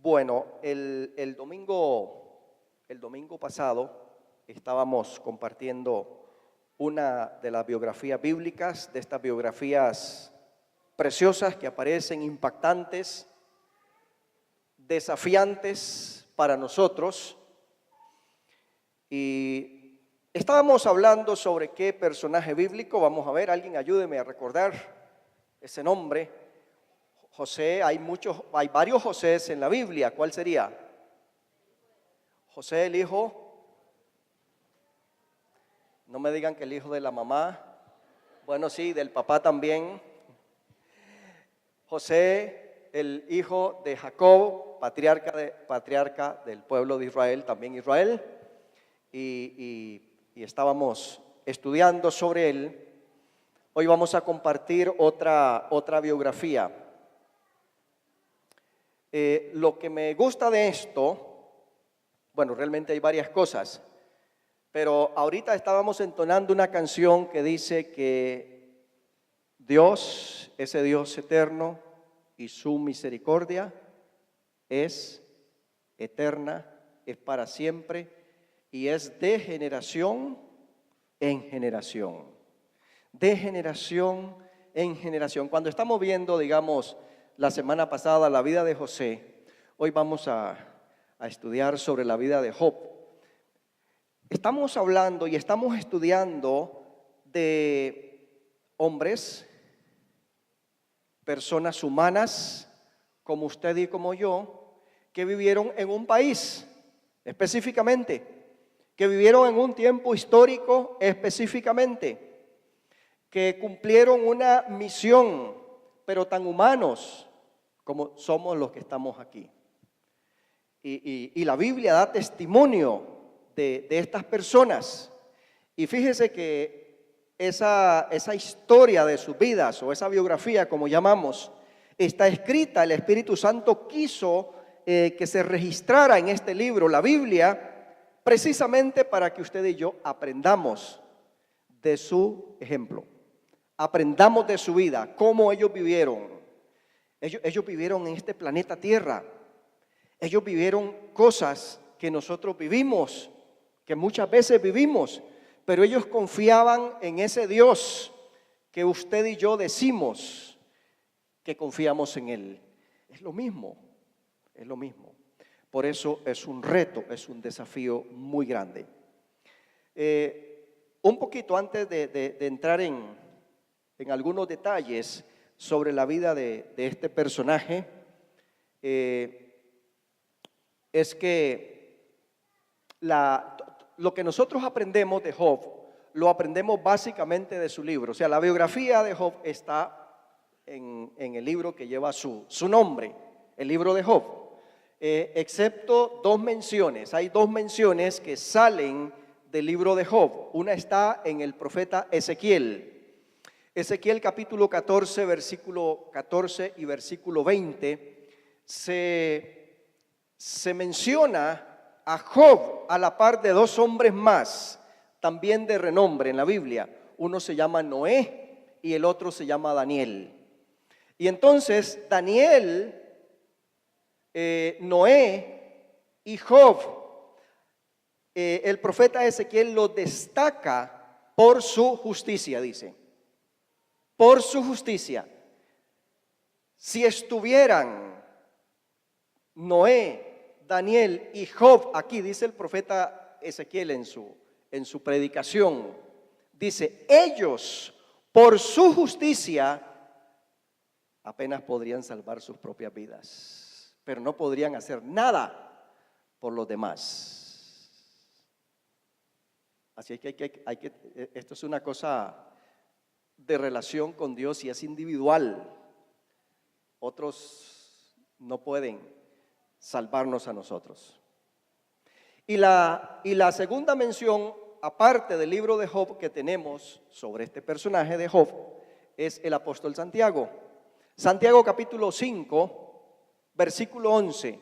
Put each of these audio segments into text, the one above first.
Bueno, el domingo pasado estábamos compartiendo una de las biografías bíblicas, de estas biografías preciosas que aparecen, impactantes, desafiantes para nosotros. Y estábamos hablando sobre qué personaje bíblico. Vamos a ver, alguien ayúdeme a recordar ese nombre. José, hay varios Josés en la Biblia. ¿Cuál sería? José, el hijo. No me digan que el hijo de la mamá. Bueno, sí, del papá también. José, el hijo de Jacob, patriarca del pueblo de Israel, también Israel. Y estábamos estudiando sobre él. Hoy vamos a compartir otra biografía. Lo que me gusta de esto, bueno, realmente hay varias cosas, pero ahorita estábamos entonando una canción que dice que Dios, ese Dios eterno, y su misericordia es eterna, es para siempre y es de generación en generación. De generación en generación. Cuando estamos viendo, digamos, la semana pasada la vida de José, hoy vamos a estudiar sobre la vida de Job. Estamos hablando y estamos estudiando de hombres, personas humanas como usted y como yo, que vivieron en un país específicamente, que vivieron en un tiempo histórico específicamente, que cumplieron una misión, pero tan humanos como somos los que estamos aquí. Y la Biblia da testimonio de estas personas. Y fíjese que esa historia de sus vidas, o esa biografía, como llamamos, está escrita. El Espíritu Santo quiso que se registrara en este libro, la Biblia, precisamente para que usted y yo aprendamos de su ejemplo. Aprendamos de su vida, cómo ellos vivieron. Ellos vivieron en este planeta Tierra. Ellos vivieron cosas que nosotros vivimos, que muchas veces vivimos, pero ellos confiaban en ese Dios que usted y yo decimos que confiamos en Él. Es lo mismo, es lo mismo. Por eso es un reto, es un desafío muy grande. Un poquito antes de entrar en algunos detalles sobre la vida de este personaje, es que lo que nosotros aprendemos de Job, lo aprendemos básicamente de su libro. O sea, la biografía de Job está en el libro que lleva su nombre, el libro de Job, excepto dos menciones. Hay dos menciones que salen del libro de Job. Una está en el profeta Ezequiel. Ezequiel capítulo 14, versículo 14 y versículo 20, se menciona a Job a la par de dos hombres más, también de renombre en la Biblia. Uno se llama Noé y el otro se llama Daniel. Y entonces Daniel, Noé y Job, el profeta Ezequiel lo destaca por su justicia, dice. Por su justicia. Si estuvieran Noé, Daniel y Job aquí, dice el profeta Ezequiel en su predicación, dice, ellos por su justicia apenas podrían salvar sus propias vidas, pero no podrían hacer nada por los demás. Así que esto es una cosa de relación con Dios y es individual. Otros no pueden salvarnos a nosotros. Y la segunda mención, aparte del libro de Job que tenemos sobre este personaje de Job, es el apóstol Santiago. Santiago capítulo 5, versículo 11.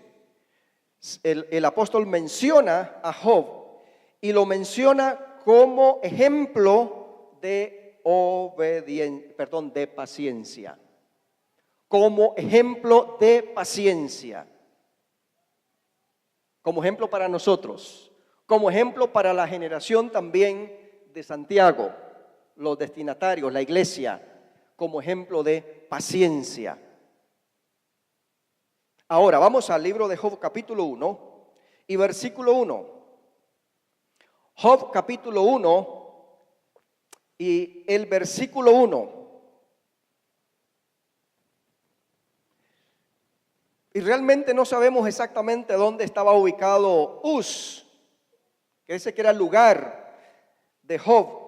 El apóstol menciona a Job y lo menciona como ejemplo de de paciencia, como ejemplo de paciencia. como ejemplo para nosotros, como ejemplo para la generación también de Santiago, los destinatarios, la iglesia, como ejemplo de paciencia. Ahora vamos al libro de Job capítulo 1 y versículo 1. Job capítulo 1 y el versículo 1. Y realmente no sabemos exactamente dónde estaba ubicado Uz, que ese que era el lugar de Job.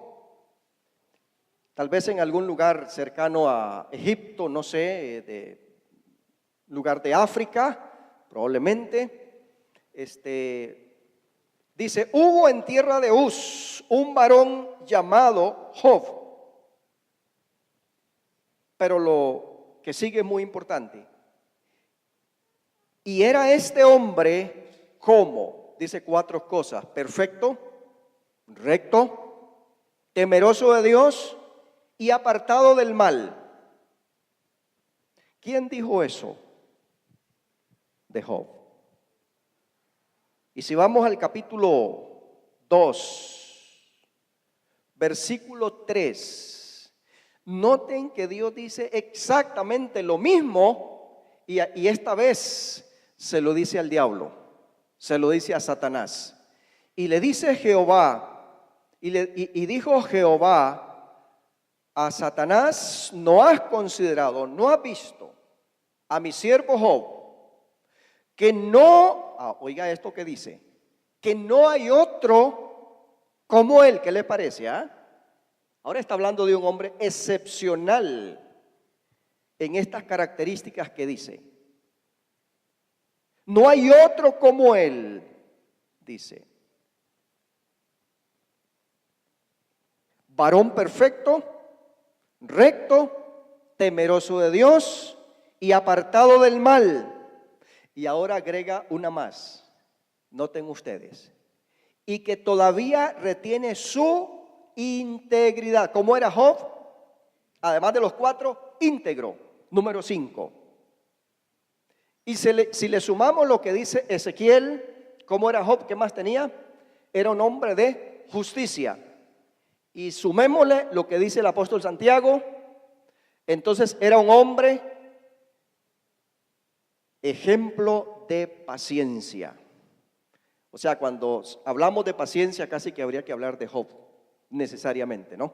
Tal vez en algún lugar cercano a Egipto, no sé, de lugar de África, probablemente. Dice, hubo en tierra de Uz un varón llamado Job. Pero lo que sigue es muy importante. Y era este hombre como, dice 4 cosas: perfecto, recto, temeroso de Dios y apartado del mal. ¿Quién dijo eso de Job? Y si vamos al capítulo 2, versículo 3, noten que Dios dice exactamente lo mismo y esta vez se lo dice al diablo, se lo dice a Satanás. Y le dice Jehová, y dijo Jehová a Satanás, no has considerado, no has visto a mi siervo Job, que no, oiga esto que dice, que no hay otro como él. ¿Qué le parece? Ahora está hablando de un hombre excepcional en estas características que dice. No hay otro como él, dice. Varón perfecto, recto, temeroso de Dios y apartado del mal. Y ahora agrega una más, noten ustedes, y que todavía retiene su integridad. ¿Cómo era Job? Además de los 4, íntegro, número 5. Y si le sumamos lo que dice Ezequiel, ¿cómo era Job? ¿Qué más tenía? Era un hombre de justicia. Y sumémosle lo que dice el apóstol Santiago, entonces era un hombre ejemplo de paciencia. O sea, cuando hablamos de paciencia, casi que habría que hablar de Job, necesariamente, ¿no?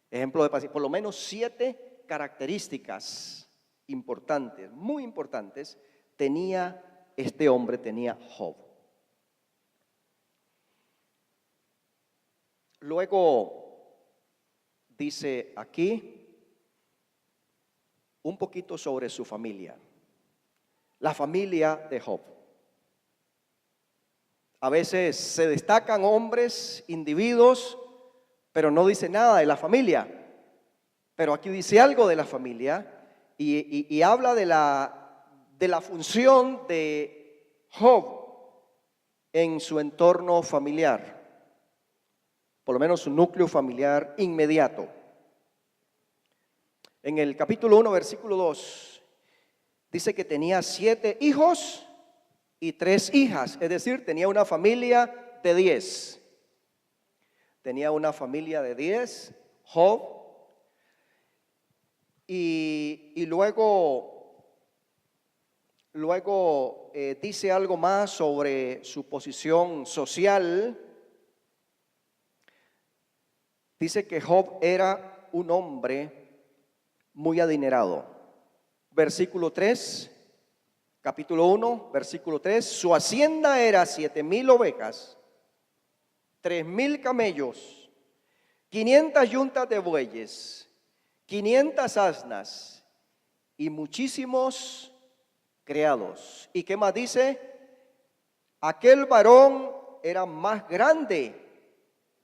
Ejemplo de paciencia, por lo menos 7 características importantes, muy importantes, tenía este hombre, tenía Job. Luego dice aquí un poquito sobre su familia, la familia de Job. A veces se destacan hombres, individuos, pero no dice nada de la familia. Pero aquí dice algo de la familia y habla de la función de Job en su entorno familiar, por lo menos su núcleo familiar inmediato. En el capítulo 1, versículo 2, dice que tenía 7 hijos y 3 hijas, es decir, tenía una familia de 10. Tenía una familia de 10, Job, y luego dice algo más sobre su posición social. Dice que Job era un hombre muy adinerado. Versículo 3, capítulo 1, versículo 3, su hacienda era 7,000 ovejas, 3,000 camellos, 500 yuntas de bueyes, 500 asnas y muchísimos criados. ¿Y qué más dice? Aquel varón era más grande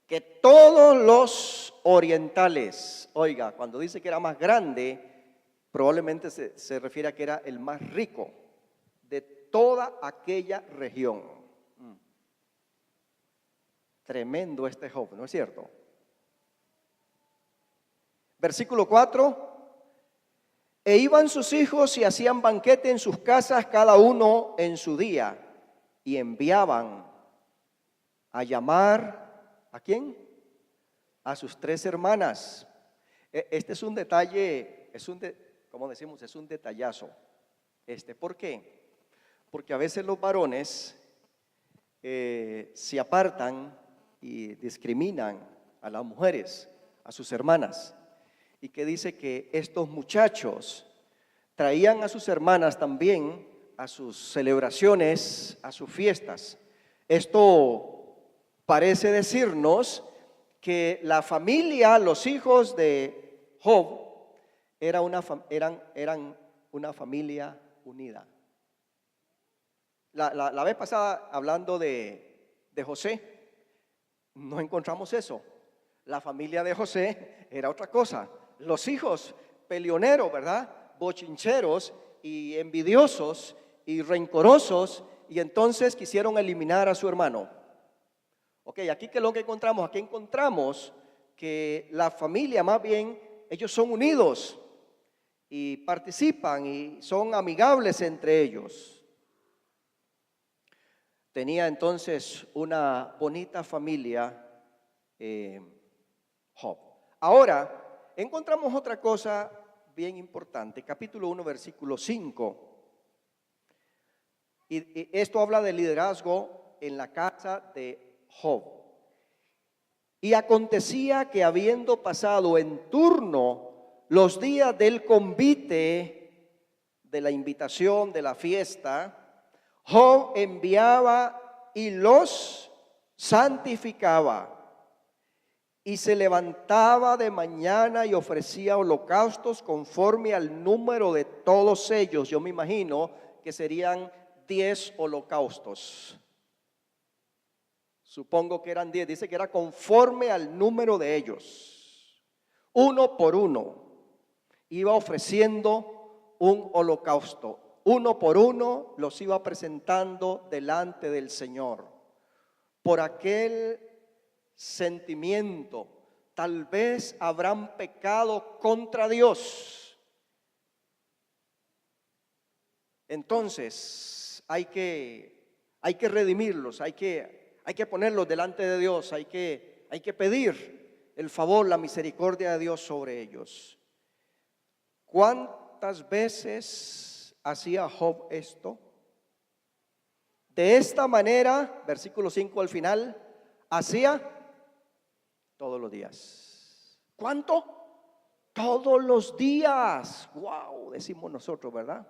que todos los orientales. Oiga, cuando dice que era más grande, probablemente se refiere a que era el más rico de toda aquella región. Tremendo este Job, ¿no es cierto? Versículo 4, e iban sus hijos y hacían banquete en sus casas, cada uno en su día. y enviaban a llamar, ¿a quién? A sus 3 hermanas. Este es un detalle, como decimos, es un detallazo. ¿Por qué? Porque a veces los varones se apartan y discriminan a las mujeres, a sus hermanas. Y que dice que estos muchachos traían a sus hermanas también a sus celebraciones, a sus fiestas. Esto parece decirnos que la familia, los hijos de Job, eran una familia unida. La vez pasada, hablando de José, no encontramos eso. La familia de José era otra cosa. Los hijos peleoneros, ¿verdad? Bochincheros y envidiosos y rencorosos, y entonces quisieron eliminar a su hermano. Ok, aquí ¿qué es lo que encontramos? Aquí encontramos que la familia, más bien, ellos son unidos y participan y son amigables entre ellos. Tenía entonces una bonita familia Job. Ahora, encontramos otra cosa bien importante, capítulo 1, versículo 5. Y esto habla de liderazgo en la casa de Job. Y acontecía que habiendo pasado en turno los días del convite, de la invitación, de la fiesta, Job enviaba y los santificaba. Y se levantaba de mañana y ofrecía holocaustos conforme al número de todos ellos. Yo me imagino que serían 10 holocaustos. Supongo que eran 10. Dice que era conforme al número de ellos. Uno por uno iba ofreciendo un holocausto. Uno por uno los iba presentando delante del Señor. Por aquel sentimiento, tal vez habrán pecado contra Dios. Entonces hay que redimirlos, hay que ponerlos delante de Dios, hay que pedir el favor, la misericordia de Dios sobre ellos. ¿Cuántas veces hacía Job esto? De esta manera, versículo 5 al final, hacía todos los días. ¿Cuánto? Todos los días. Wow, decimos nosotros, ¿verdad?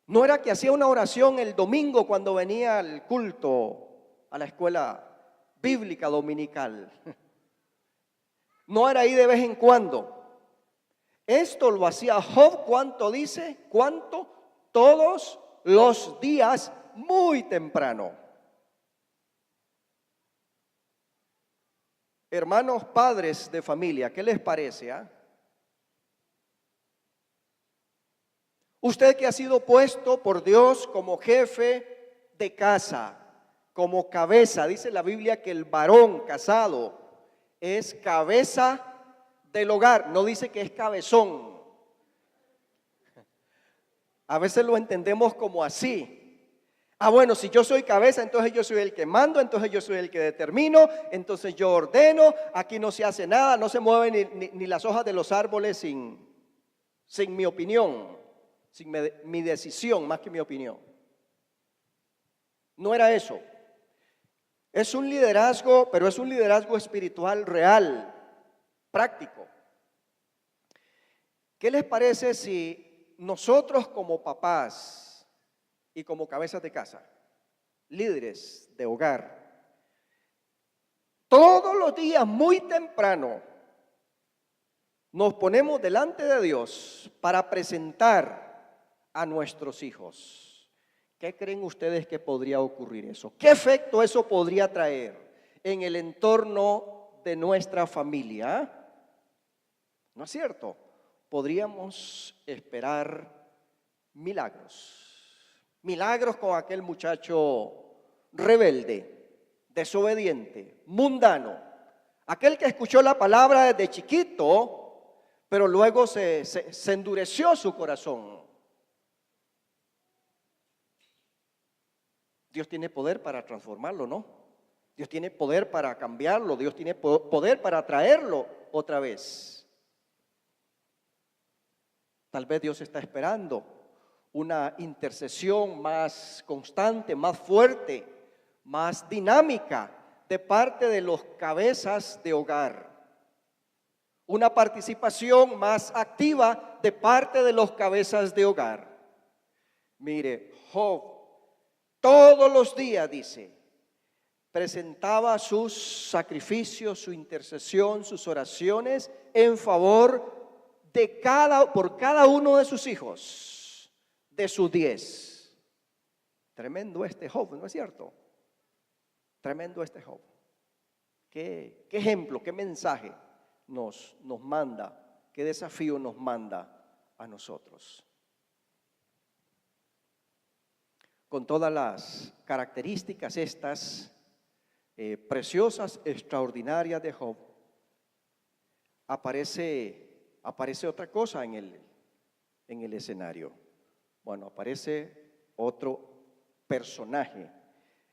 No era que hacía una oración el domingo cuando venía al culto a la escuela bíblica dominical. No era ahí de vez en cuando. Esto lo hacía Job, ¿cuánto dice? ¿Cuánto? Todos los días, muy temprano. Hermanos padres de familia, ¿qué les parece? Usted que ha sido puesto por Dios como jefe de casa, como cabeza, dice la Biblia que el varón casado es cabeza del hogar, no dice que es cabezón. A veces lo entendemos como así. Bueno, si yo soy cabeza, entonces yo soy el que mando, entonces yo soy el que determino, entonces yo ordeno, aquí no se hace nada, no se mueven ni las hojas de los árboles sin mi opinión, sin mi decisión, más que mi opinión. No era eso. Es un liderazgo, pero es un liderazgo espiritual real, práctico. ¿Qué les parece si nosotros como papás y como cabezas de casa, líderes de hogar, todos los días muy temprano nos ponemos delante de Dios para presentar a nuestros hijos? ¿Qué creen ustedes que podría ocurrir eso? ¿Qué efecto eso podría traer en el entorno de nuestra familia? ¿No es cierto? Podríamos esperar milagros. Milagros con aquel muchacho rebelde, desobediente, mundano. Aquel que escuchó la palabra desde chiquito, pero luego se endureció su corazón. Dios tiene poder para transformarlo, ¿no? Dios tiene poder para cambiarlo, Dios tiene poder para traerlo otra vez. Tal vez Dios está esperando una intercesión más constante, más fuerte, más dinámica de parte de los cabezas de hogar. Una participación más activa de parte de los cabezas de hogar. Mire, Job todos los días, dice, presentaba sus sacrificios, su intercesión, sus oraciones en favor de por cada uno de sus hijos, de sus 10. Tremendo este Job, ¿no es cierto? Tremendo este Job. ¿Qué ejemplo, qué mensaje nos manda, qué desafío nos manda a nosotros? Con todas las características estas preciosas, extraordinarias de Job, aparece otra cosa en el escenario. Bueno, aparece otro personaje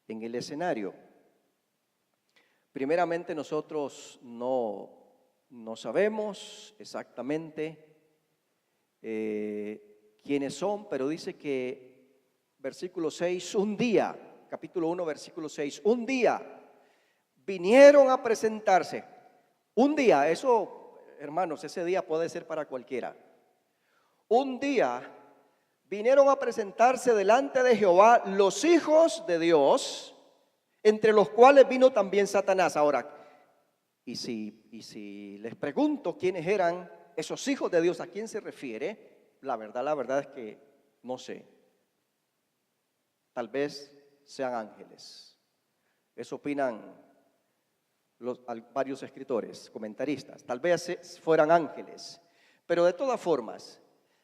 en el escenario. Primeramente, nosotros no sabemos exactamente quiénes son, pero dice que versículo 6, un día, capítulo 1, versículo 6, un día vinieron a presentarse. Un día, eso, hermanos, ese día puede ser para cualquiera. Un día vinieron a presentarse delante de Jehová los hijos de Dios, entre los cuales vino también Satanás. Ahora, y si les pregunto quiénes eran esos hijos de Dios, ¿a quién se refiere? La verdad es que no sé. Tal vez sean ángeles. Eso opinan varios escritores, comentaristas. Tal vez fueran ángeles. Pero de todas formas,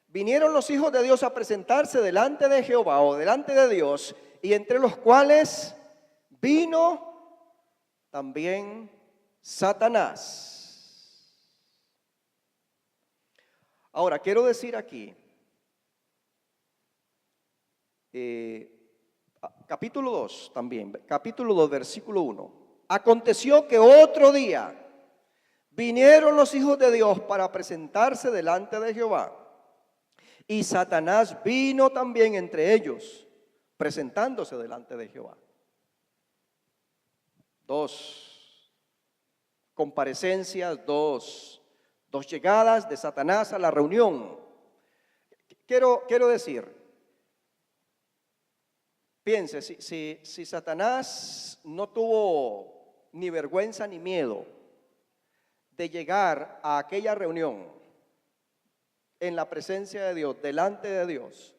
vinieron los hijos de Dios a presentarse delante de Jehová o delante de Dios, y entre los cuales vino también Satanás. Ahora, quiero decir aquí, capítulo 2 también, capítulo 2, versículo 1. Aconteció que otro día vinieron los hijos de Dios para presentarse delante de Jehová, y Satanás vino también entre ellos, presentándose delante de Jehová. Dos comparecencias, dos llegadas de Satanás a la reunión. Quiero decir, piense, si Satanás no tuvo ni vergüenza ni miedo de llegar a aquella reunión en la presencia de Dios, delante de Dios,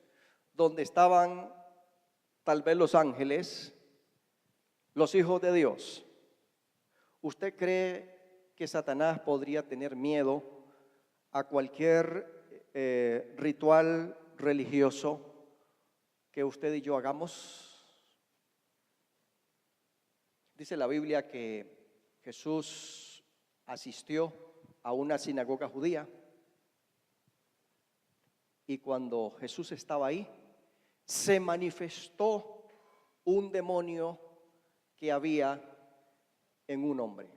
donde estaban tal vez los ángeles, los hijos de Dios, ¿usted cree que Satanás podría tener miedo a cualquier ritual religioso que usted y yo hagamos? Dice la Biblia que Jesús asistió a una sinagoga judía, y cuando Jesús estaba ahí, se manifestó un demonio que había en un hombre.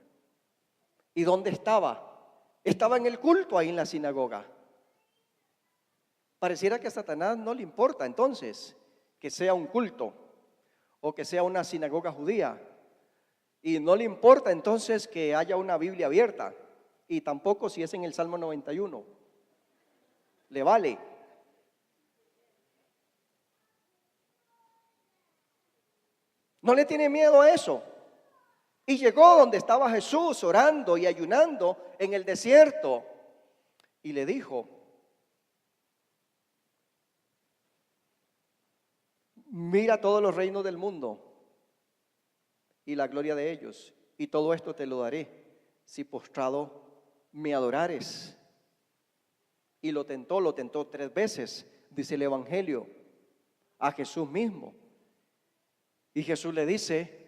¿Y dónde estaba? Estaba en el culto ahí en la sinagoga. Pareciera que a Satanás no le importa entonces que sea un culto o que sea una sinagoga judía. Y no le importa entonces que haya una Biblia abierta. Y tampoco si es en el Salmo 91. Le vale. No le tiene miedo a eso. Y llegó donde estaba Jesús orando y ayunando en el desierto. Y le dijo: mira todos los reinos del mundo y la gloria de ellos, y todo esto te lo daré si postrado me adorares. Y lo tentó 3 veces, dice el Evangelio, a Jesús mismo. Y Jesús le dice: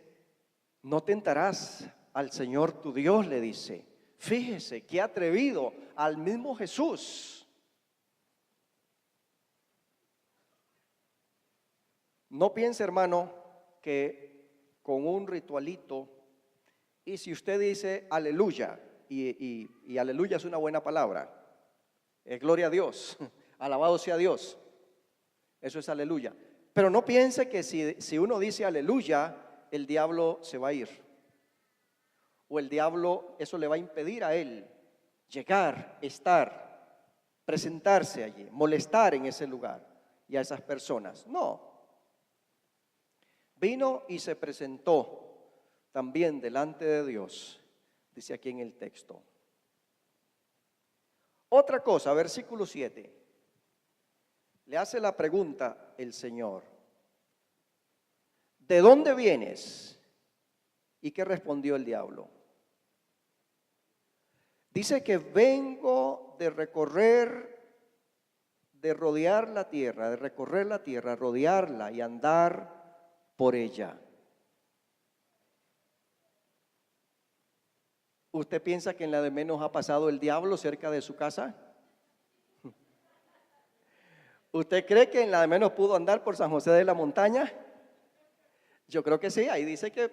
no tentarás al Señor tu Dios, le dice. Fíjese qué atrevido, al mismo Jesús. No piense, hermano, que con un ritualito, y si usted dice aleluya, y aleluya es una buena palabra, es gloria a Dios, alabado sea Dios, eso es aleluya. Pero no piense que si uno dice aleluya, el diablo se va a ir, o el diablo, eso le va a impedir a él llegar, estar, presentarse allí, molestar en ese lugar y a esas personas. No, vino y se presentó también delante de Dios, dice aquí en el texto. Otra cosa, versículo 7, le hace la pregunta el Señor: ¿de dónde vienes? ¿Y qué respondió el diablo? Dice que vengo de recorrer, de rodear la tierra, de recorrer la tierra, rodearla y andar por ella. ¿Usted piensa que en la de menos ha pasado el diablo cerca de su casa? ¿Usted cree que en la de menos pudo andar por San José de la Montaña? Yo creo que sí, ahí dice que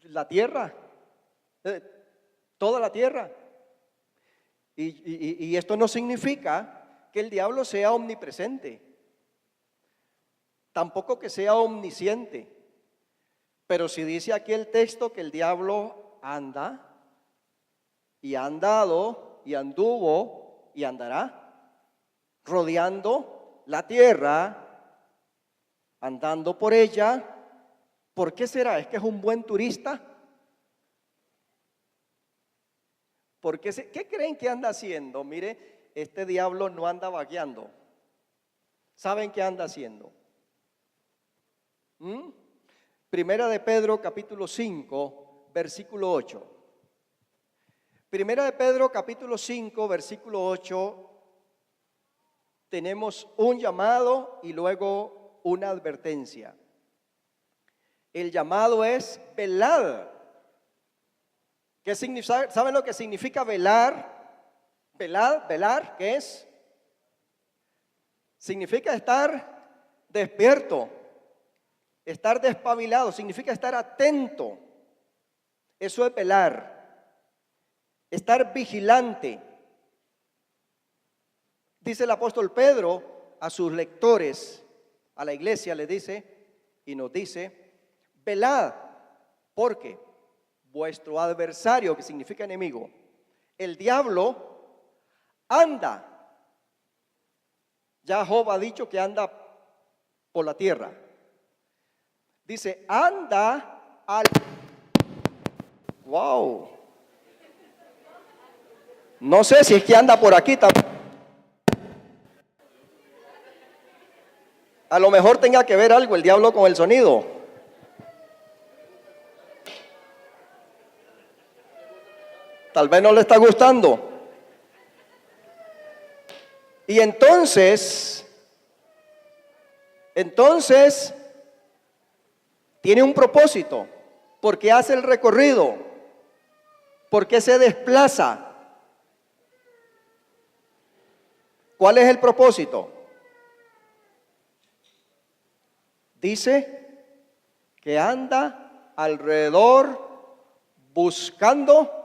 la tierra, toda la tierra. Y esto no significa que el diablo sea omnipresente, tampoco que sea omnisciente. Pero si dice aquí el texto que el diablo anda, y ha andado, y anduvo, y andará, rodeando la tierra, andando por ella, ¿por qué será? ¿Es que es un buen turista? ¿Qué creen que anda haciendo? Mire, este diablo no anda vagueando. ¿Saben qué anda haciendo? Primera de Pedro capítulo 5, versículo 8. Primera de Pedro capítulo 5, versículo 8, tenemos un llamado y luego una advertencia. El llamado es velad. ¿Qué significa? ¿Saben lo que significa velar? Velar, ¿qué es? Significa estar despierto, estar despabilado, significa estar atento. Eso es velar, estar vigilante. Dice el apóstol Pedro a sus lectores, a la iglesia le dice y nos dice: velad, porque vuestro adversario, que significa enemigo, el diablo, anda. Ya Job ha dicho que anda por la tierra. Dice, anda al... Wow. No sé si es que anda por aquí también. A lo mejor tenga que ver algo el diablo con el sonido. Tal vez no le está gustando. Y entonces, tiene un propósito. Porque hace el recorrido. Porque se desplaza. ¿Cuál es el propósito? Dice que anda alrededor buscando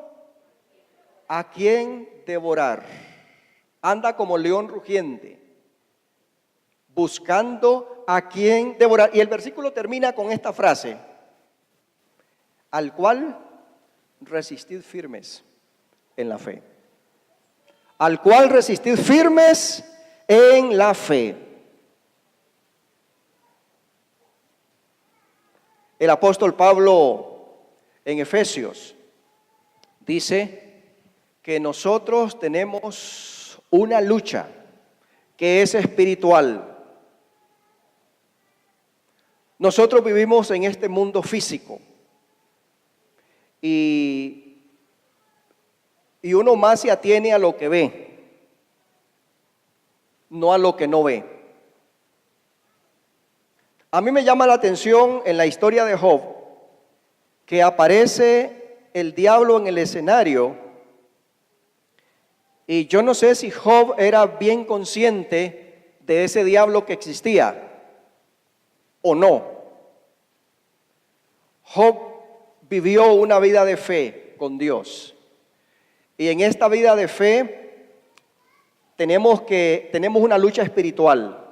a quien devorar. Anda como león rugiente, buscando a quien devorar. Y el versículo termina con esta frase: al cual resistid firmes en la fe. Al cual resistid firmes en la fe. El apóstol Pablo en Efesios dice que nosotros tenemos una lucha que es espiritual. Nosotros vivimos en este mundo físico y uno más se atiene a lo que ve, no a lo que no ve. A mí me llama la atención en la historia de Job que aparece el diablo en el escenario. Y yo no sé si Job era bien consciente de ese diablo que existía o no. Job vivió una vida de fe con Dios. Y en esta vida de fe tenemos una lucha espiritual.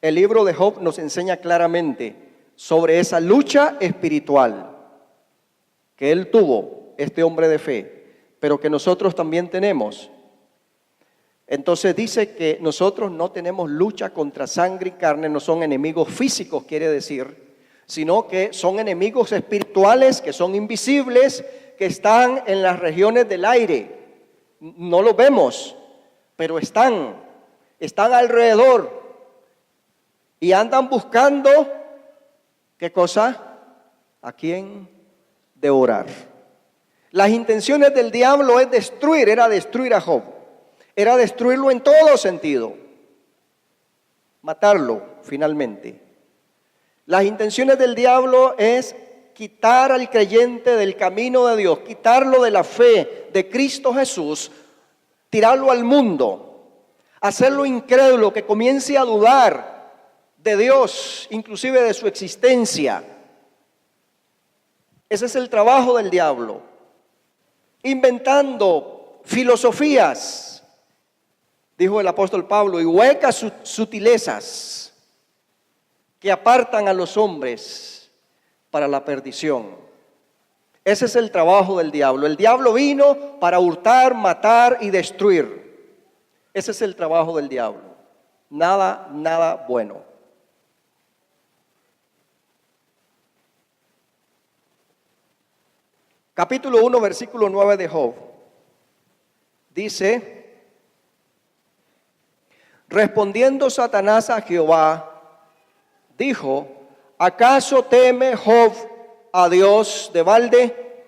El libro de Job nos enseña claramente sobre esa lucha espiritual que él tuvo, este hombre de fe, pero que nosotros también tenemos. Entonces dice que nosotros no tenemos lucha contra sangre y carne, no son enemigos físicos, quiere decir, sino que son enemigos espirituales, que son invisibles, que están en las regiones del aire. No los vemos, pero están alrededor y andan buscando, ¿qué cosa? ¿A quién devorar? Las intenciones del diablo era destruir a Job. Era destruirlo en todo sentido, matarlo finalmente. Las intenciones del diablo es quitar al creyente del camino de Dios, quitarlo de la fe de Cristo Jesús, tirarlo al mundo, hacerlo incrédulo, que comience a dudar de Dios, inclusive de su existencia. Ese es el trabajo del diablo, inventando filosofías, dijo el apóstol Pablo, y huecas sutilezas que apartan a los hombres para la perdición. Ese es el trabajo del diablo. El diablo vino para hurtar, matar y destruir. Ese es el trabajo del diablo. Nada bueno. Capítulo 1, versículo 9 de Job. Dice: respondiendo Satanás a Jehová, dijo: ¿acaso teme Job a Dios de balde?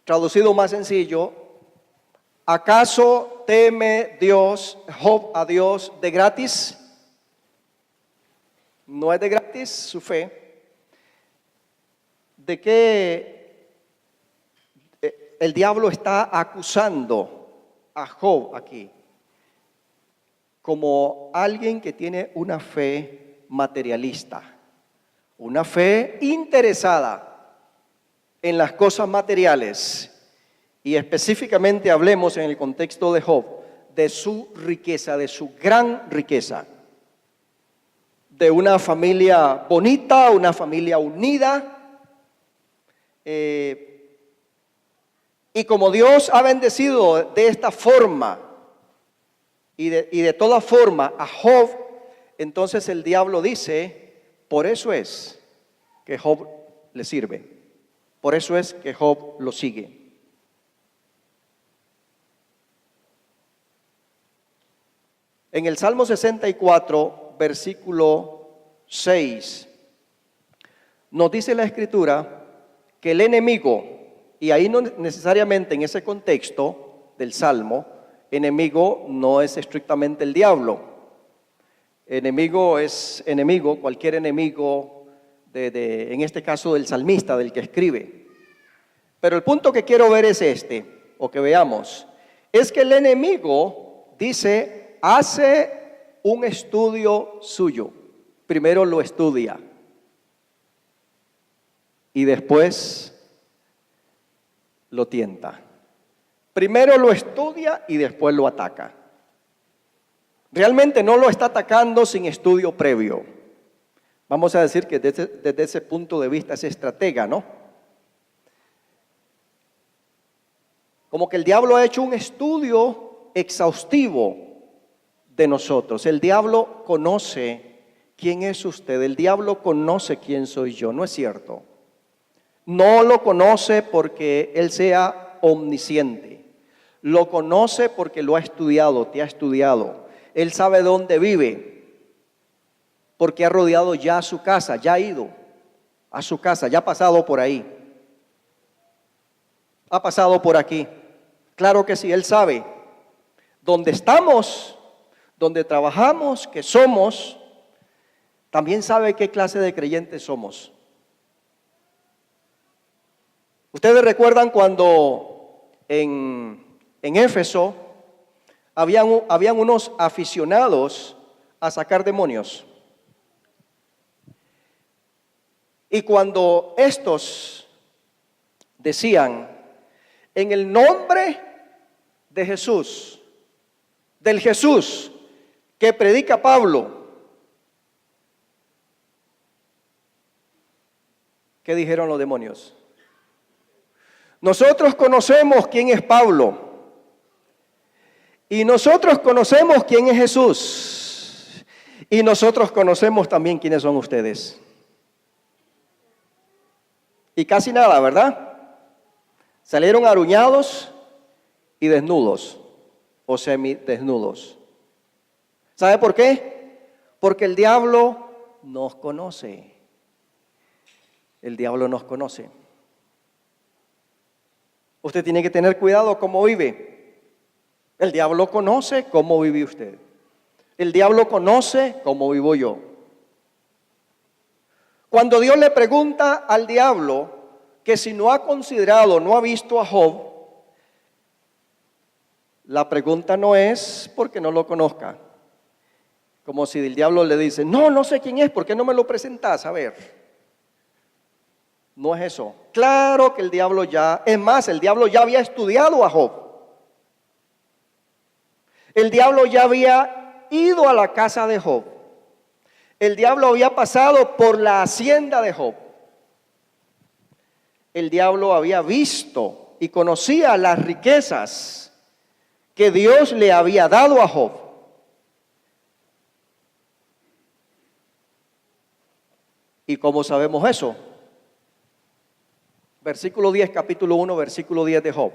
Traducido más sencillo, ¿acaso teme Job a Dios de gratis? No es de gratis su fe. ¿De qué el diablo está acusando a Job aquí? Como alguien que tiene una fe materialista, una fe interesada en las cosas materiales, y específicamente hablemos en el contexto de Job, de su riqueza, de su gran riqueza, de una familia bonita, una familia unida, y como Dios ha bendecido de esta forma y de toda forma a Job, entonces el diablo dice: por eso es que Job le sirve, por eso es que Job lo sigue. En el Salmo 64, versículo 6, nos dice la Escritura que el enemigo, y ahí no necesariamente en ese contexto del Salmo, enemigo no es estrictamente el diablo. Enemigo es enemigo, cualquier enemigo, en este caso del salmista, del que escribe. Pero el punto que quiero ver es o que veamos, es que el enemigo dice, hace un estudio suyo. Primero lo estudia y después lo tienta. Primero lo estudia y después lo ataca. Realmente no lo está atacando sin estudio previo. Vamos a decir que desde ese punto de vista es estratega, ¿no? Como que el diablo ha hecho un estudio exhaustivo de nosotros. El diablo conoce quién es usted. El diablo conoce quién soy yo. ¿No es cierto? No lo conoce porque él sea omnisciente. Lo conoce porque lo ha estudiado, te ha estudiado. Él sabe dónde vive, porque ha rodeado ya su casa, ya ha ido a su casa, ya ha pasado por ahí. Ha pasado por aquí. Claro que sí, él sabe dónde estamos, dónde trabajamos, qué somos. También sabe qué clase de creyentes somos. Ustedes recuerdan cuando en Éfeso habían unos aficionados a sacar demonios. Y cuando estos decían, en el nombre de Jesús, del Jesús que predica Pablo, ¿qué dijeron los demonios? Nosotros conocemos quién es Pablo y nosotros conocemos quién es Jesús y nosotros conocemos también quiénes son ustedes. Y casi nada, ¿verdad? Salieron aruñados y desnudos o semidesnudos. ¿Sabe por qué? Porque el diablo nos conoce. El diablo nos conoce. Usted tiene que tener cuidado cómo vive. El diablo conoce cómo vive usted. El diablo conoce cómo vivo yo. Cuando Dios le pregunta al diablo que si no ha considerado, no ha visto a Job, la pregunta no es porque no lo conozca. Como si el diablo le dice, no sé quién es, ¿por qué no me lo presentas? A ver. No es eso. Claro que el diablo es más, el diablo ya había estudiado a Job. El diablo ya había ido a la casa de Job. El diablo había pasado por la hacienda de Job. El diablo había visto y conocía las riquezas que Dios le había dado a Job. ¿Y cómo sabemos eso? Versículo 10, capítulo 1, versículo 10 de Job.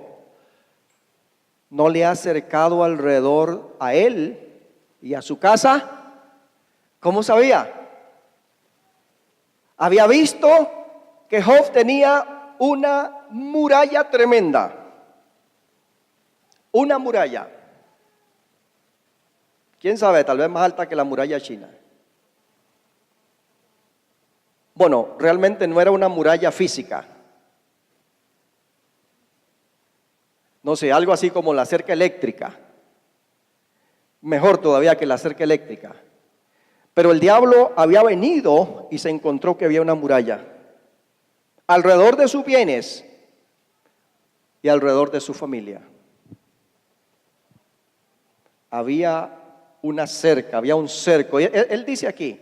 ¿No le ha cercado alrededor a él y a su casa? ¿Cómo sabía? Había visto que Job tenía una muralla tremenda. Una muralla. ¿Quién sabe? Tal vez más alta que la muralla china. Bueno, realmente no era una muralla física. No sé, algo así como la cerca eléctrica. Mejor todavía que la cerca eléctrica. Pero el diablo había venido y se encontró que había una muralla alrededor de sus bienes y alrededor de su familia. Había una cerca, había un cerco. Él dice aquí,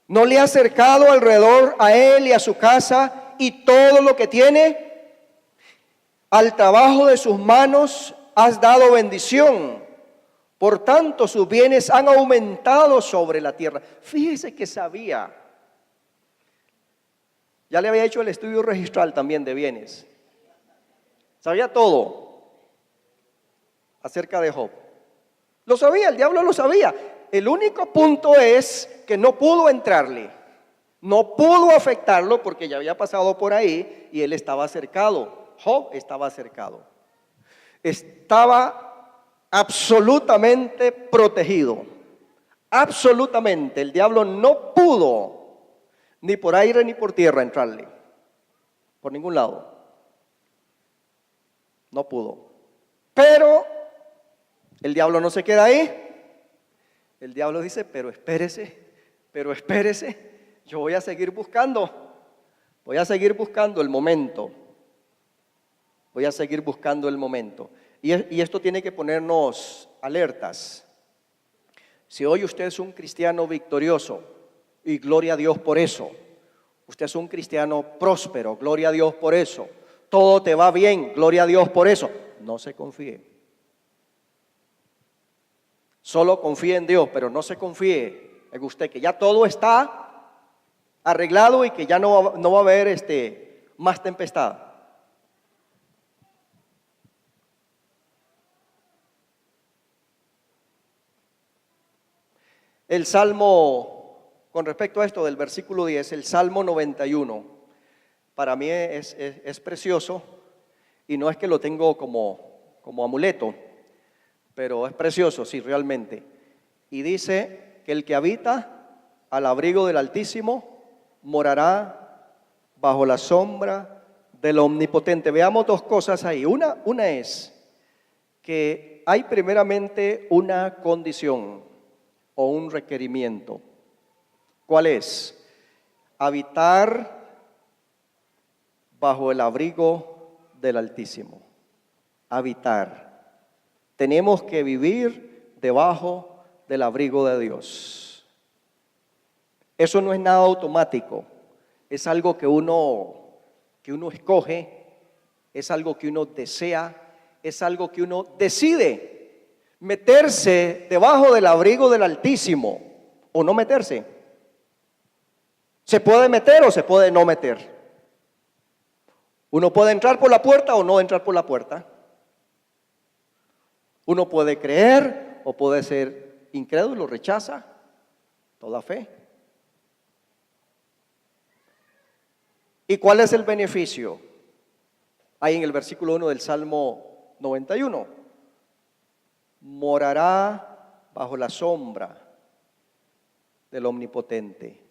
no le ha cercado alrededor a él y a su casa y todo lo que tiene. Al trabajo de sus manos has dado bendición. Por tanto, sus bienes han aumentado sobre la tierra. Fíjese que sabía. Ya le había hecho el estudio registral también de bienes. Sabía todo acerca de Job. Lo sabía, el diablo lo sabía. El único punto es que no pudo entrarle. No pudo afectarlo porque ya había pasado por ahí y él estaba cercado. Job estaba cercado. Estaba absolutamente protegido. Absolutamente. El diablo no pudo ni por aire ni por tierra entrarle. Por ningún lado. No pudo. Pero el diablo no se queda ahí. El diablo dice, pero espérese, yo voy a seguir buscando. Voy a seguir buscando el momento. Voy a seguir buscando el momento. Y esto tiene que ponernos alertas. Si hoy usted es un cristiano victorioso, y gloria a Dios por eso. Usted es un cristiano próspero, gloria a Dios por eso. Todo te va bien, gloria a Dios por eso. No se confíe. Solo confíe en Dios, pero no se confíe en usted, que ya todo está arreglado y que ya no va a haber más tempestad. El Salmo, con respecto a esto del versículo 10, el Salmo 91, para mí es precioso y no es que lo tengo como amuleto, pero es precioso, sí, realmente. Y dice que el que habita al abrigo del Altísimo morará bajo la sombra del Omnipotente. Veamos dos cosas ahí. Una es que hay primeramente una condición o un requerimiento. ¿Cuál es? habitar bajo el abrigo del Altísimo. Habitar. Tenemos que vivir debajo del abrigo de Dios. Eso no es nada automático. Es algo que uno escoge, es algo que uno desea, es algo que uno decide. Meterse debajo del abrigo del Altísimo o no meterse. Se puede meter o se puede no meter. Uno puede entrar por la puerta o no entrar por la puerta. Uno puede creer o puede ser incrédulo, rechaza toda fe. ¿Y cuál es el beneficio? Ahí en el versículo 1 del Salmo 91. Morará bajo la sombra del Omnipotente.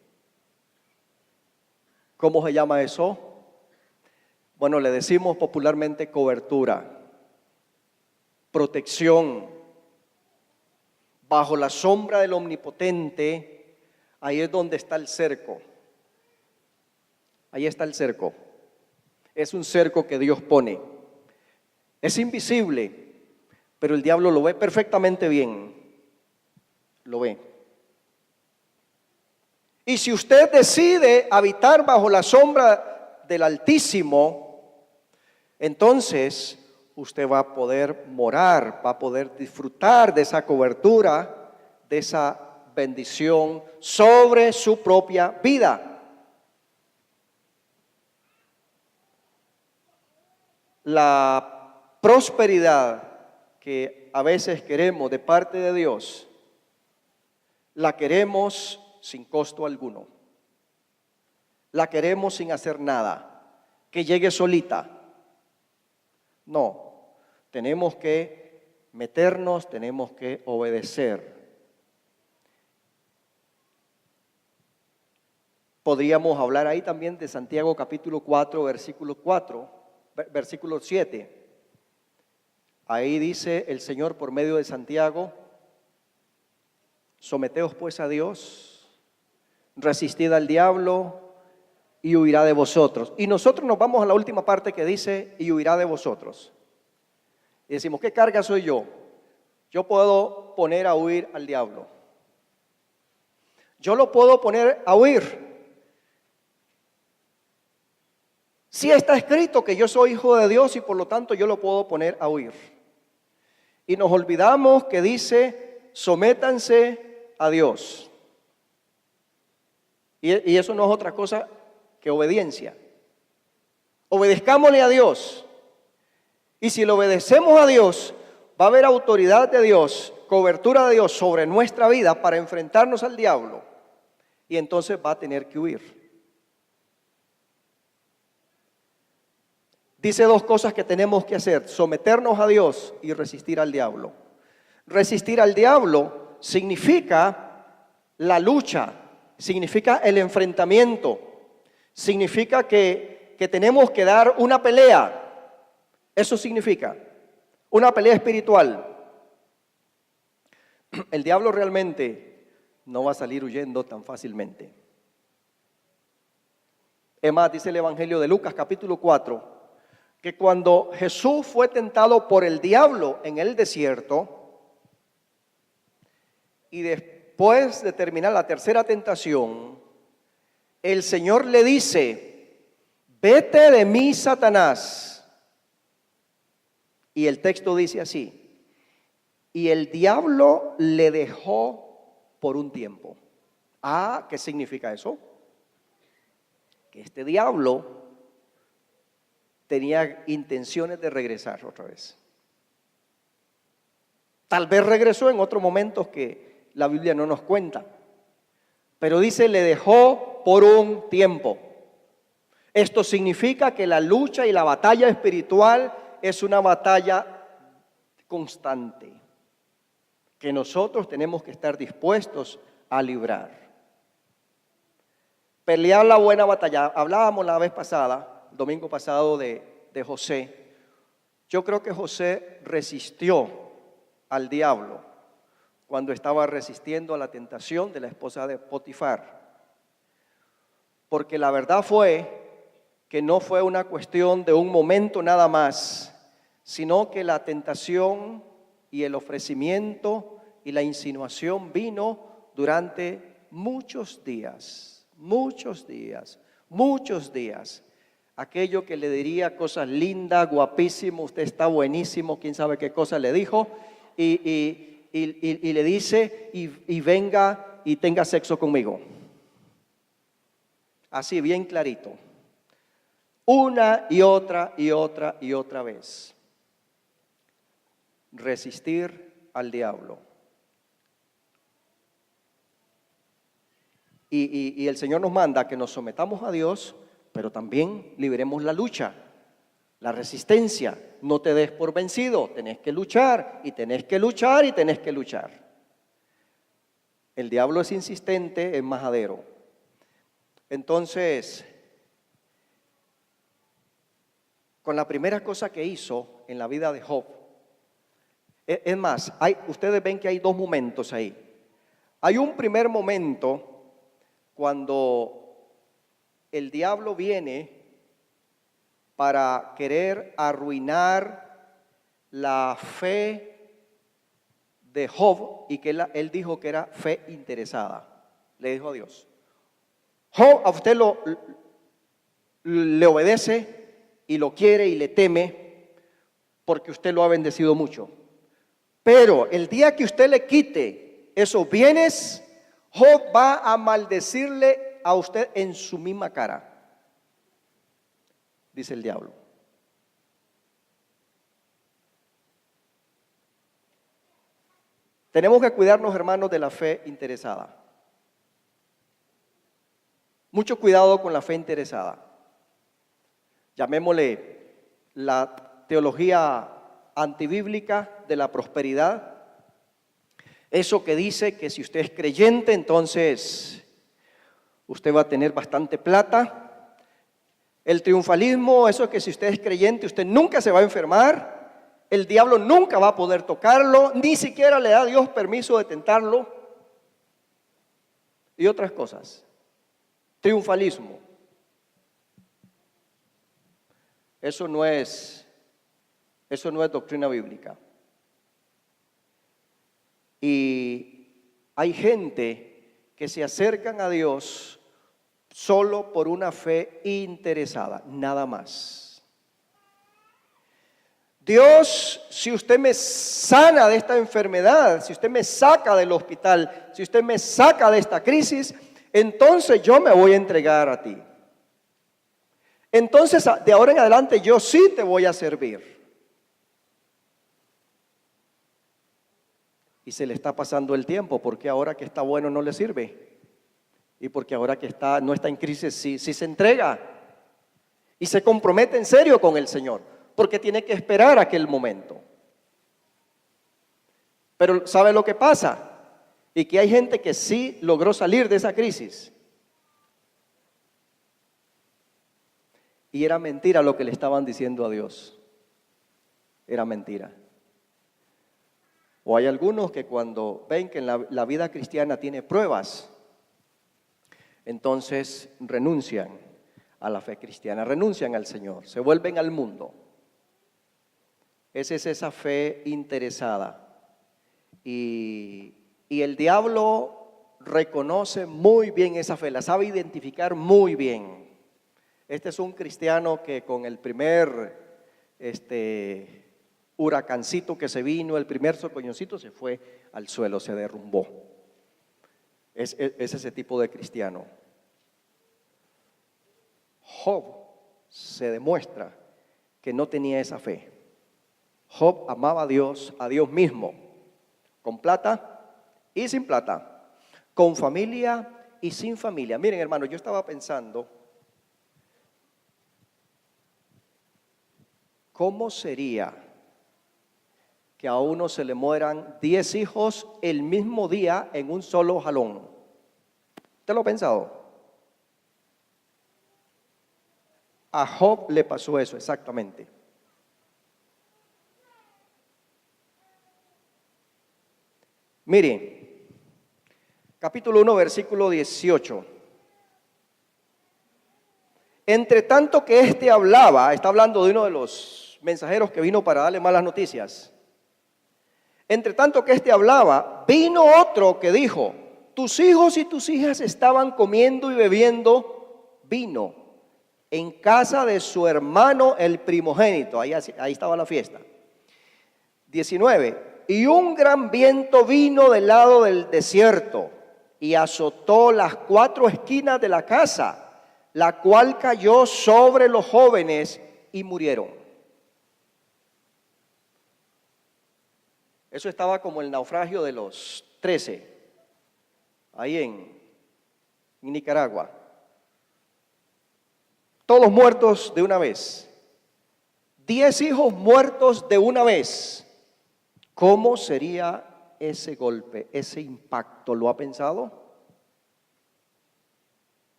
¿Cómo se llama eso? Bueno, le decimos popularmente cobertura, protección. Bajo la sombra del Omnipotente, ahí es donde está el cerco. Ahí está el cerco. Es un cerco que Dios pone. Es invisible, pero el diablo lo ve perfectamente bien. Lo ve. Y si usted decide habitar bajo la sombra del Altísimo, entonces usted va a poder morar, va a poder disfrutar de esa cobertura, de esa bendición sobre su propia vida. La prosperidad que a veces queremos de parte de Dios, la queremos sin costo alguno. La queremos sin hacer nada, que llegue solita. No, tenemos que meternos, tenemos que obedecer. Podríamos hablar ahí también de Santiago capítulo 4, versículo 7. Ahí dice el Señor por medio de Santiago: someteos pues a Dios, resistid al diablo y huirá de vosotros. Y nosotros nos vamos a la última parte que dice: y huirá de vosotros. Y decimos: ¿qué carga soy yo? Yo puedo poner a huir al diablo. Yo lo puedo poner a huir. Sí está escrito que yo soy hijo de Dios y por lo tanto yo lo puedo poner a huir. Y nos olvidamos que dice: sométanse a Dios. Y eso no es otra cosa que obediencia. Obedezcámosle a Dios. Y si le obedecemos a Dios, va a haber autoridad de Dios, cobertura de Dios sobre nuestra vida para enfrentarnos al diablo. Y entonces va a tener que huir. Dice dos cosas que tenemos que hacer: someternos a Dios y resistir al diablo. Resistir al diablo significa la lucha, significa el enfrentamiento, significa que tenemos que dar una pelea. Eso significa una pelea espiritual. El diablo realmente no va a salir huyendo tan fácilmente. Es más, dice el Evangelio de Lucas capítulo 4, que cuando Jesús fue tentado por el diablo en el desierto, y después de terminar la tercera tentación, el Señor le dice: vete de mí, Satanás. Y el texto dice así: y el diablo le dejó por un tiempo. ¿Qué significa eso? Que este diablo tenía intenciones de regresar otra vez. Tal vez regresó en otros momentos que la Biblia no nos cuenta. Pero dice: le dejó por un tiempo. Esto significa que la lucha y la batalla espiritual es una batalla constante, que nosotros tenemos que estar dispuestos a librar. Pelear la buena batalla. Hablábamos la vez pasada, el domingo pasado, de José. Yo creo que José resistió al diablo cuando estaba resistiendo a la tentación de la esposa de Potifar. porque la verdad fue que no fue una cuestión de un momento nada más, sino que la tentación y el ofrecimiento y la insinuación vino durante muchos días, muchos días, muchos días. Aquello que le diría cosas lindas, guapísimo, usted está buenísimo, quién sabe qué cosa le dijo, y le dice, y venga y tenga sexo conmigo. Así, bien clarito. Una y otra y otra y otra vez. Resistir al diablo. Y el Señor nos manda que nos sometamos a Dios, pero también libremos la lucha, la resistencia. No te des por vencido, tenés que luchar y tenés que luchar y tenés que luchar. El diablo es insistente, es majadero. Entonces, con la primera cosa que hizo en la vida de Job, es más, ustedes ven que hay dos momentos ahí. Hay un primer momento cuando el diablo viene para querer arruinar la fe de Job y que él dijo que era fe interesada. Le dijo a Dios, Job a usted le obedece y lo quiere y le teme porque usted lo ha bendecido mucho. Pero el día que usted le quite esos bienes, Job va a maldecirle a usted en su misma cara, dice el diablo. Tenemos que cuidarnos, hermanos, de la fe interesada. Mucho cuidado con la fe interesada. Llamémosle la teología antibíblica de la prosperidad. Eso que dice que si usted es creyente, entonces usted va a tener bastante plata. El triunfalismo, eso que si usted es creyente, usted nunca se va a enfermar. El diablo nunca va a poder tocarlo, ni siquiera le da a Dios permiso de tentarlo. Y otras cosas. Triunfalismo. Eso no es doctrina bíblica. Y hay gente que se acercan a Dios solo por una fe interesada, nada más. Dios, si usted me sana de esta enfermedad, si usted me saca del hospital, si usted me saca de esta crisis, entonces yo me voy a entregar a ti. Entonces, de ahora en adelante, yo sí te voy a servir. Y se le está pasando el tiempo, porque ahora que está bueno no le sirve. Y porque ahora que no está en crisis, sí se entrega. Y se compromete en serio con el Señor, porque tiene que esperar aquel momento. Pero ¿sabe lo que pasa? Y que hay gente que sí logró salir de esa crisis. Y era mentira lo que le estaban diciendo a Dios. Era mentira. O hay algunos que cuando ven que la vida cristiana tiene pruebas, entonces renuncian a la fe cristiana, renuncian al Señor, se vuelven al mundo. Esa es esa fe interesada. Y el diablo reconoce muy bien esa fe, la sabe identificar muy bien. Este es un cristiano que con el primer huracancito que se vino, el primer socoñoncito, se fue al suelo, se derrumbó. Es ese tipo de cristiano. Job se demuestra que no tenía esa fe. Job amaba a Dios mismo, con plata y sin plata, con familia y sin familia. Miren, hermanos, yo estaba pensando, ¿cómo sería que a uno se le mueran 10 hijos el mismo día en un solo jalón? ¿Usted lo ha pensado? A Job le pasó eso exactamente. Miren, capítulo 1, versículo 18. Entre tanto que éste hablaba, está hablando de uno de los mensajeros que vino para darle malas noticias. Entre tanto que éste hablaba, vino otro que dijo: tus hijos y tus hijas estaban comiendo y bebiendo vino en casa de su hermano el primogénito. Ahí estaba la fiesta. 19. Y un gran viento vino del lado del desierto y azotó las 4 esquinas de la casa, la cual cayó sobre los jóvenes y murieron. Eso estaba como el naufragio de los 13, ahí en Nicaragua. Todos muertos de una vez. 10 hijos muertos de una vez. ¿Cómo sería ese golpe, ese impacto? ¿Lo ha pensado?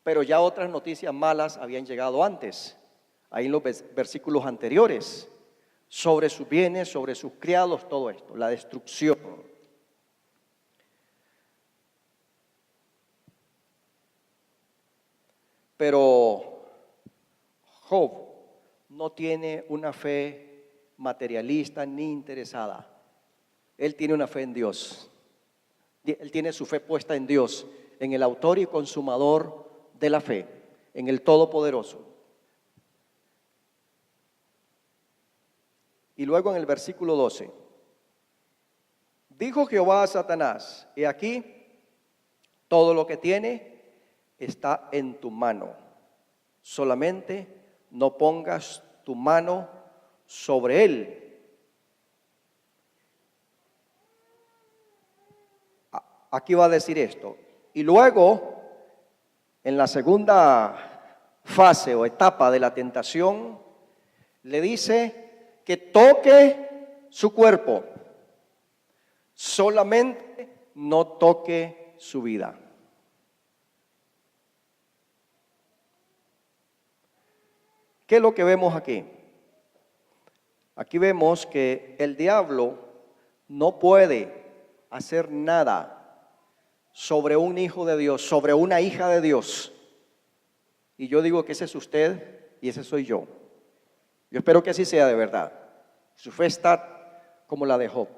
Pero ya otras noticias malas habían llegado antes, ahí en los versículos anteriores, sobre sus bienes, sobre sus criados, todo esto, la destrucción. Pero Job no tiene una fe materialista ni interesada. Él tiene una fe en Dios. Él tiene su fe puesta en Dios, en el autor y consumador de la fe, en el Todopoderoso. Y luego en el versículo 12, dijo Jehová a Satanás: he aquí, todo lo que tiene está en tu mano, solamente no pongas tu mano sobre él. Aquí va a decir esto. Y luego, en la segunda fase o etapa de la tentación, le dice que toque su cuerpo, solamente no toque su vida. ¿Qué es lo que vemos aquí? Aquí vemos que el diablo no puede hacer nada sobre un hijo de Dios, sobre una hija de Dios. Y yo digo que ese es usted y ese soy yo. Yo espero que así sea de verdad. Su fe está como la de Job,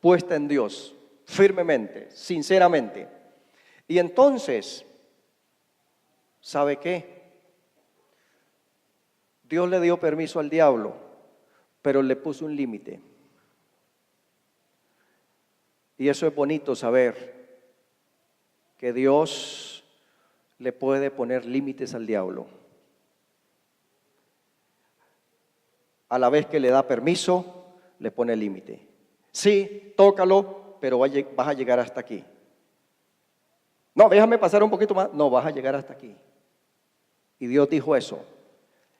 puesta en Dios, firmemente, sinceramente. Y entonces, ¿sabe qué? Dios le dio permiso al diablo, pero le puso un límite. Y eso es bonito saber, que Dios le puede poner límites al diablo. A la vez que le da permiso, le pone límite. Sí, tócalo, pero vas a llegar hasta aquí. No, déjame pasar un poquito más. No, vas a llegar hasta aquí. Y Dios dijo eso.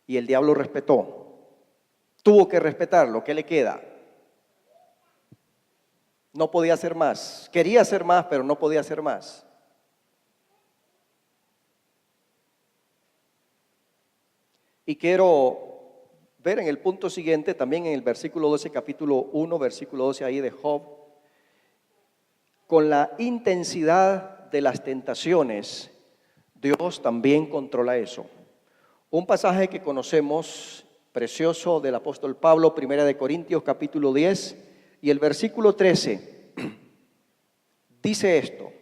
Y el diablo respetó. Tuvo que respetarlo. ¿Qué le queda? No podía hacer más. Quería hacer más, pero no podía hacer más. Y quiero ver en el punto siguiente, también en el versículo 12, capítulo 1, versículo 12 ahí de Job, con la intensidad de las tentaciones, Dios también controla eso. Un pasaje que conocemos, precioso, del apóstol Pablo, 1 de Corintios, capítulo 10, y el versículo 13, dice esto: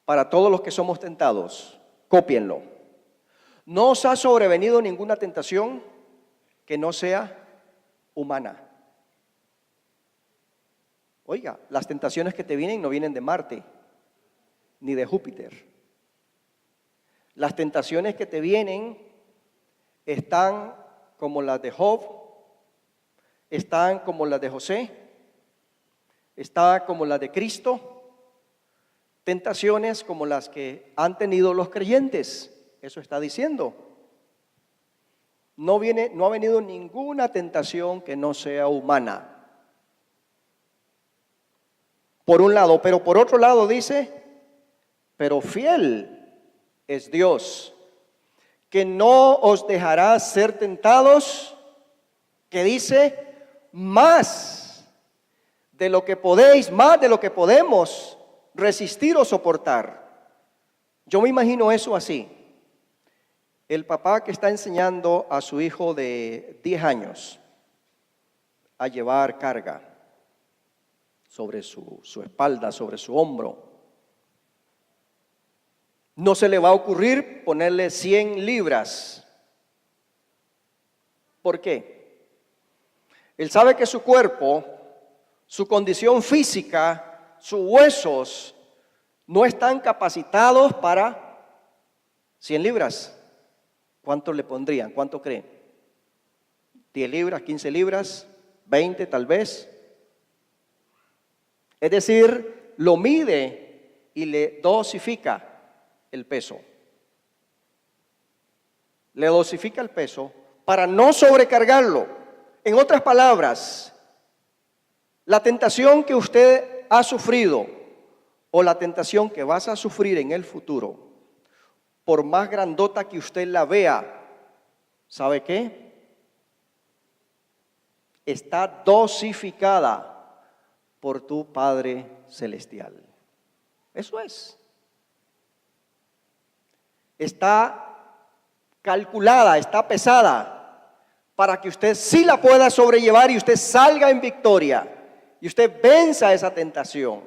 para todos los que somos tentados, cópienlo. No os ha sobrevenido ninguna tentación que no sea humana. Oiga, las tentaciones que te vienen no vienen de Marte, ni de Júpiter. Las tentaciones que te vienen están como las de Job, están como las de José, están como las de Cristo, tentaciones como las que han tenido los creyentes. Eso está diciendo. No ha venido ninguna tentación que no sea humana. Por un lado, pero por otro lado dice, pero fiel es Dios, que no os dejará ser tentados, que dice, más de lo que podéis, más de lo que podemos resistir o soportar. Yo me imagino eso así. El papá que está enseñando a su hijo de 10 años a llevar carga sobre su espalda, sobre su hombro, no se le va a ocurrir ponerle 100 libras. ¿Por qué? Él sabe que su cuerpo, su condición física, sus huesos no están capacitados para 100 libras. ¿Cuánto le pondrían? ¿Cuánto cree? ¿10 libras, 15 libras, 20 tal vez? Es decir, lo mide y le dosifica el peso. Le dosifica el peso para no sobrecargarlo. En otras palabras, la tentación que usted ha sufrido o la tentación que vas a sufrir en el futuro, por más grandota que usted la vea, ¿sabe qué? Está dosificada por tu Padre Celestial. Eso es. Está calculada, está pesada, para que usted sí la pueda sobrellevar y usted salga en victoria y usted venza esa tentación.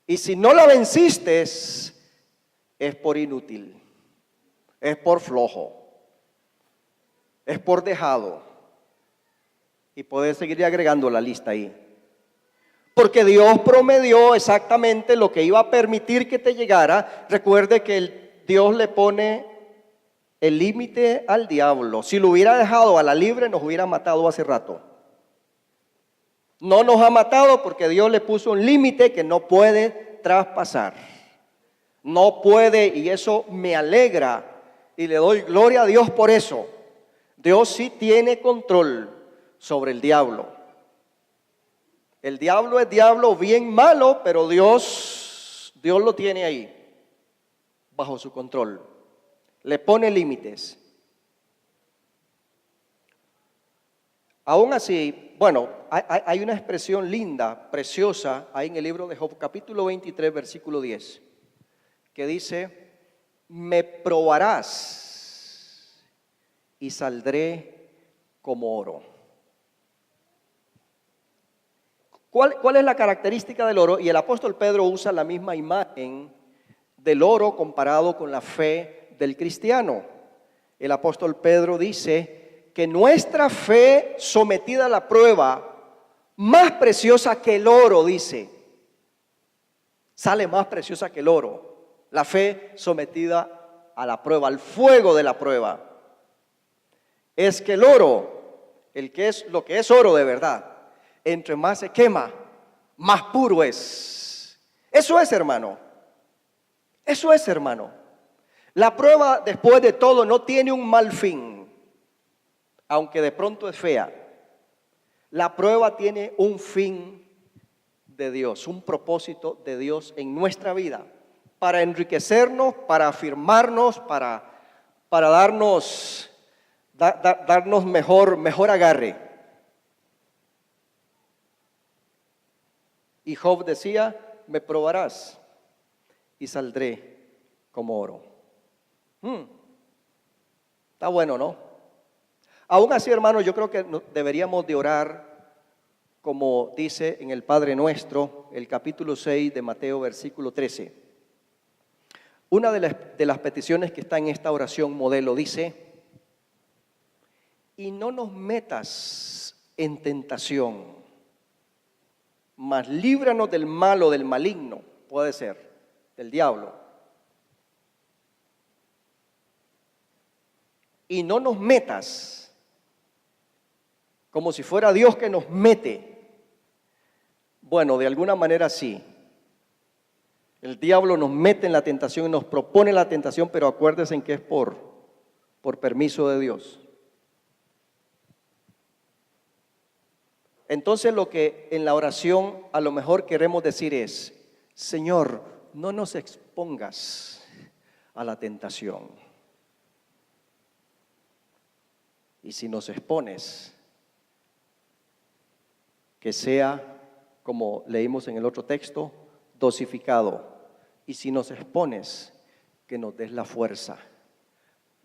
Y si no la venciste, es por inútil, es por flojo, es por dejado. Y puedes seguir agregando la lista ahí. Porque Dios promedió exactamente lo que iba a permitir que te llegara. Recuerde que Dios le pone el límite al diablo. Si lo hubiera dejado a la libre, nos hubiera matado hace rato. No nos ha matado porque Dios le puso un límite que no puede traspasar. No puede, y eso me alegra y le doy gloria a Dios por eso. Dios sí tiene control sobre el diablo. El diablo es diablo bien malo, pero Dios lo tiene ahí, bajo su control. Le pone límites. Aún así, bueno, hay una expresión linda, preciosa, ahí en el libro de Job, capítulo 23, versículo 10, que dice: me probarás y saldré como oro. ¿Cuál es la característica del oro? Y el apóstol Pedro usa la misma imagen del oro comparado con la fe del cristiano. El apóstol Pedro dice que nuestra fe sometida a la prueba, más preciosa que el oro, dice, sale más preciosa que el oro. La fe sometida a la prueba, al fuego de la prueba. Es que el oro, lo que es oro de verdad, entre más se quema, más puro es. Eso es, hermano. Eso es, hermano. La prueba, después de todo, no tiene un mal fin, aunque de pronto es fea. La prueba tiene un fin de Dios, un propósito de Dios en nuestra vida, para enriquecernos, para afirmarnos, para darnos mejor agarre. Y Job decía: me probarás y saldré como oro. Está bueno, ¿no? Aún así, hermanos, yo creo que deberíamos de orar como dice en el Padre Nuestro, el capítulo 6 de Mateo, versículo 13. Una de las peticiones que está en esta oración modelo dice: y no nos metas en tentación, mas líbranos del malo, del maligno, puede ser, del diablo. Y no nos metas, como si fuera Dios que nos mete. Bueno, de alguna manera sí. El diablo nos mete en la tentación y nos propone la tentación, pero acuérdense en que es por permiso de Dios. Entonces lo que en la oración a lo mejor queremos decir es: Señor, no nos expongas a la tentación. Y si nos expones, que sea, como leímos en el otro texto, dosificado. Y si nos expones, que nos des la fuerza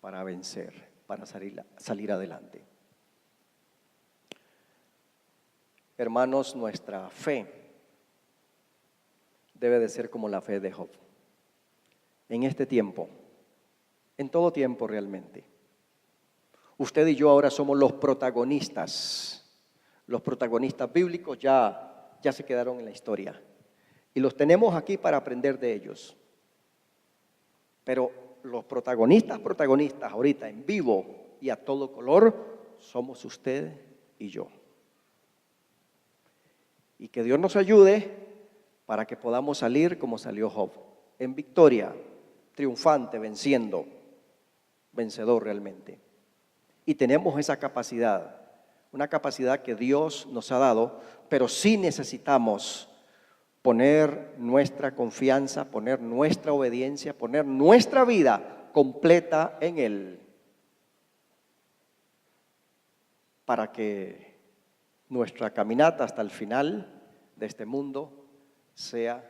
para vencer, para salir adelante. Hermanos, nuestra fe debe de ser como la fe de Job. En este tiempo, en todo tiempo realmente. Usted y yo ahora somos los protagonistas. Los protagonistas bíblicos ya se quedaron en la historia. Y los tenemos aquí para aprender de ellos. Pero los protagonistas ahorita en vivo y a todo color, somos usted y yo. Y que Dios nos ayude para que podamos salir como salió Job, en victoria, triunfante, venciendo, vencedor realmente. Y tenemos esa capacidad, una capacidad que Dios nos ha dado, pero sí necesitamos poner nuestra confianza, poner nuestra obediencia, poner nuestra vida completa en Él, para que nuestra caminata hasta el final de este mundo sea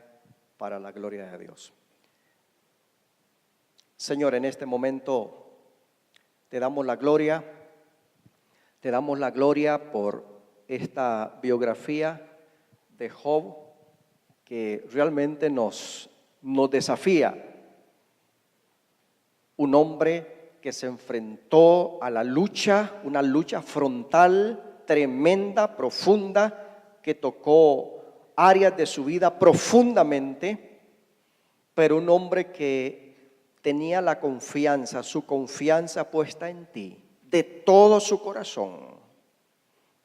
para la gloria de Dios. Señor, en este momento te damos la gloria por esta biografía de Job que realmente nos desafía. Un hombre que se enfrentó a la lucha, una lucha frontal, tremenda, profunda, que tocó áreas de su vida profundamente, pero un hombre que tenía la confianza, su confianza puesta en ti, de todo su corazón,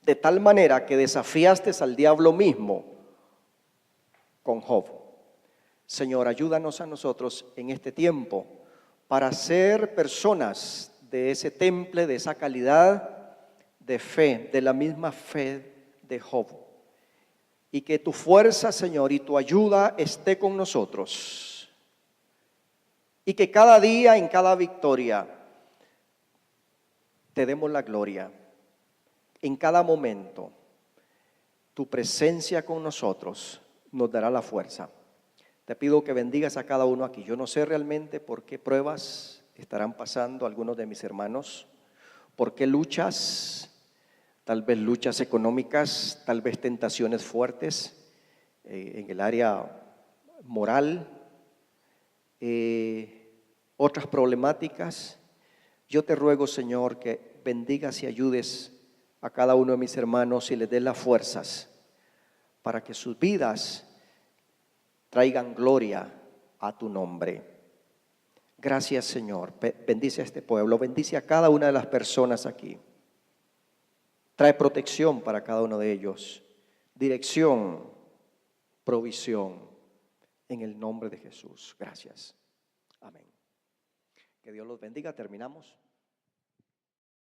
de tal manera que desafiaste al diablo mismo con Job. Señor, ayúdanos a nosotros en este tiempo para ser personas de ese temple, de esa calidad de fe, de la misma fe de Job. Y que tu fuerza, Señor, y tu ayuda esté con nosotros. Y que cada día, en cada victoria, te demos la gloria. En cada momento, tu presencia con nosotros nos dará la fuerza. Te pido que bendigas a cada uno aquí. Yo no sé realmente por qué pruebas estarán pasando algunos de mis hermanos, por qué luchas, tal vez luchas económicas, tal vez tentaciones fuertes en el área moral, otras problemáticas. Yo te ruego, Señor, que bendigas y ayudes a cada uno de mis hermanos y les des las fuerzas para que sus vidas traigan gloria a tu nombre. Gracias, Señor. Bendice a este pueblo, bendice a cada una de las personas aquí. Trae protección para cada uno de ellos, dirección, provisión, en el nombre de Jesús. Gracias. Amén. Que Dios los bendiga. Terminamos.